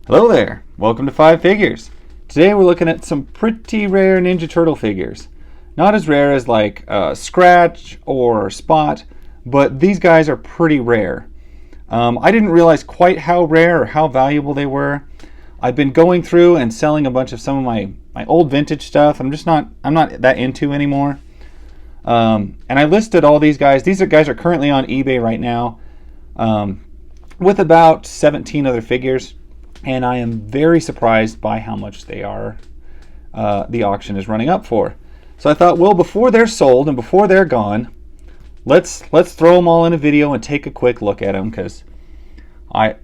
Hello there, welcome to Five Figures. Today we're looking at some pretty rare Ninja Turtle figures. Not as rare as like Scratch or Spot, but these guys are pretty rare. I didn't realize quite how rare or how valuable they were. I've been going through and selling a bunch of some of my old vintage stuff. I'm not that into anymore. And I listed all these guys. These guys are currently on eBay right now with about 17 other figures. And I am very surprised by how much they are. The auction is running up for. So I thought, well, before they're sold and before they're gone, let's throw them all in a video and take a quick look at them, because I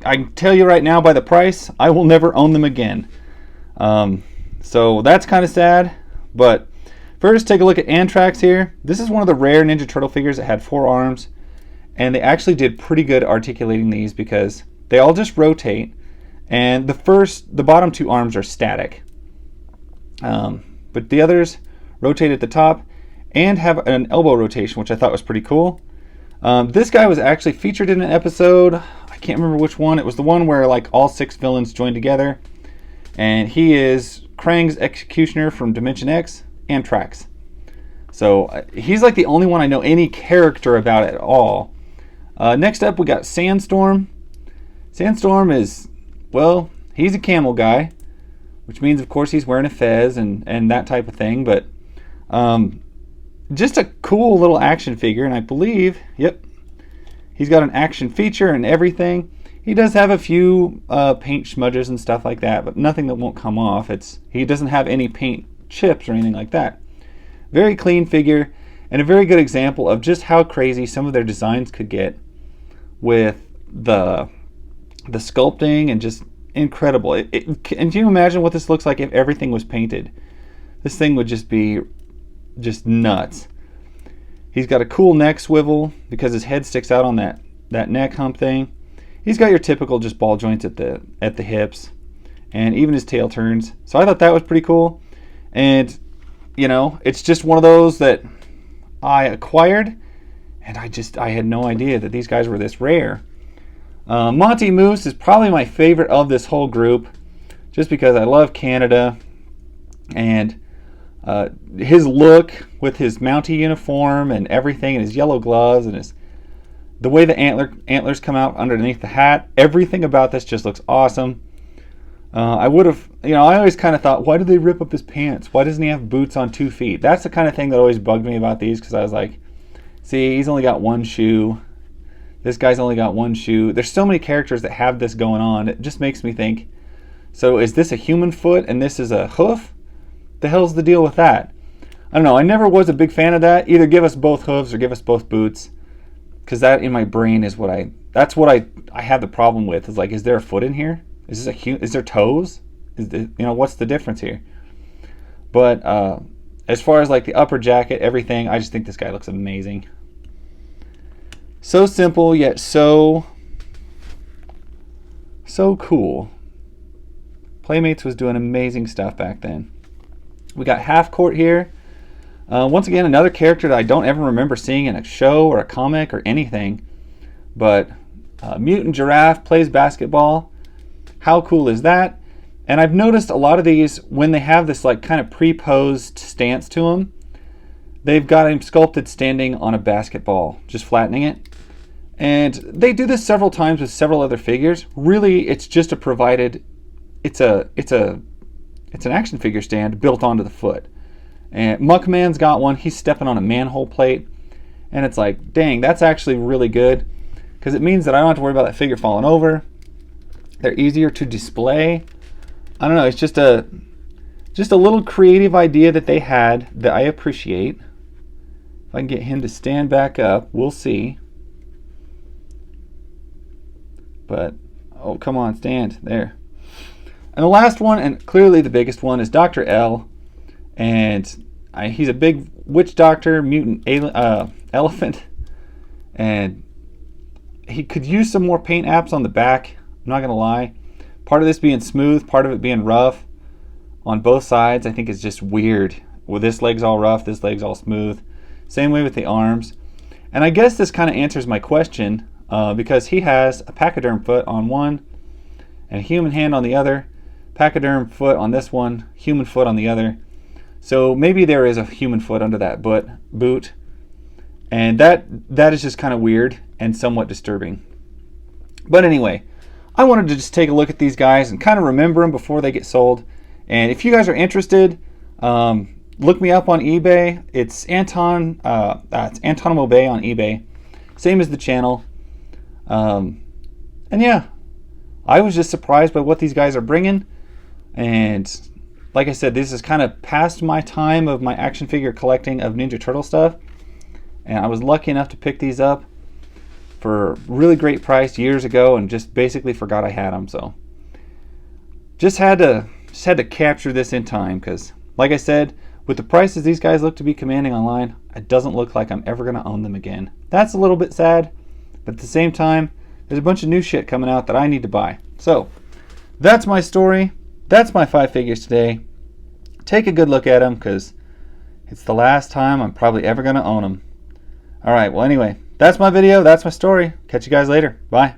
can tell you right now by the price, I will never own them again. So that's kind of sad. But first, take a look at Antrax here. This is one of the rare Ninja Turtle figures that had 4 arms, and they actually did pretty good articulating these because they all just rotate. And the bottom 2 arms are static. But the others rotate at the top and have an elbow rotation, which I thought was pretty cool. This guy was actually featured in an episode. I can't remember which one. It was the one where like all 6 villains joined together. And he is Krang's executioner from Dimension X, Antrax. So he's like the only one I know any character about at all. Next up we got Sandstorm. Sandstorm is... well, he's a camel guy, which means, of course, he's wearing a fez and that type of thing. But just a cool little action figure. And I believe, yep, he's got an action feature and everything. He does have a few paint smudges and stuff like that, but nothing that won't come off. He doesn't have any paint chips or anything like that. Very clean figure and a very good example of just how crazy some of their designs could get with the sculpting, and just incredible. And can you imagine what this looks like if everything was painted? This thing would just be just nuts. He's got a cool neck swivel because his head sticks out on that neck hump thing. He's got your typical just ball joints at the hips, and even his tail turns. So I thought that was pretty cool. And you know, it's just one of those that I acquired, and I had no idea that these guys were this rare. Monty Moose is probably my favorite of this whole group, just because I love Canada, and his look with his Mountie uniform and everything, and his yellow gloves, and the way the antlers come out underneath the hat. Everything about this just looks awesome. I always kind of thought, why did they rip up his pants? Why doesn't he have boots on 2 feet? That's the kind of thing that always bugged me about these, because I was like, see, he's only got 1 shoe. This guy's only got 1 shoe. There's so many characters that have this going on. It just makes me think, so is this a human foot and this is a hoof? The hell's the deal with that? I don't know. I never was a big fan of that. Either give us both hooves or give us both boots, because that in my brain is what I have the problem with. Is like, is there a foot in here? Is there toes? What's the difference here? But as far as like the upper jacket, everything, I just think this guy looks amazing. So simple, yet so cool. Playmates was doing amazing stuff back then. We got Halfcourt here. Once again, another character that I don't ever remember seeing in a show or a comic or anything. But Mutant Giraffe plays basketball. How cool is that? And I've noticed a lot of these, when they have this like kind of pre-posed stance to them, they've got him sculpted standing on a basketball, just flattening it. And they do this several times with several other figures. Really, it's just it's an action figure stand built onto the foot. And Muckman's got one. He's stepping on a manhole plate. And it's like, dang, that's actually really good, because it means that I don't have to worry about that figure falling over. They're easier to display. I don't know, it's just a little creative idea that they had that I appreciate. If I can get him to stand back up, we'll see. But, oh, come on, stand. There. And the last one, and clearly the biggest one, is Dr. L. And he's a big witch doctor, mutant elephant. And he could use some more paint apps on the back. I'm not going to lie. Part of this being smooth, part of it being rough on both sides, I think is just weird. Well, this leg's all rough, this leg's all smooth. Same way with the arms. And I guess this kind of answers my question, because he has a pachyderm foot on one and a human hand on the other, pachyderm foot on this one, human foot on the other. So maybe there is a human foot under that boot, and that is just kind of weird and somewhat disturbing. But anyway, I wanted to just take a look at these guys and kind of remember them before they get sold. And if you guys are interested, look me up on eBay. It's Anton Obey on eBay, same as the channel. And yeah, I was just surprised by what these guys are bringing. And like I said, this is kind of past my time of my action figure collecting of Ninja Turtle stuff. And I was lucky enough to pick these up for a really great price years ago and just basically forgot I had them. So just had to capture this in time, because like I said, with the prices these guys look to be commanding online, it doesn't look like I'm ever going to own them again. That's a little bit sad, but at the same time, there's a bunch of new shit coming out that I need to buy. So that's my story. That's my 5 figures today. Take a good look at them, because it's the last time I'm probably ever going to own them. Alright, well anyway, that's my video. That's my story. Catch you guys later. Bye.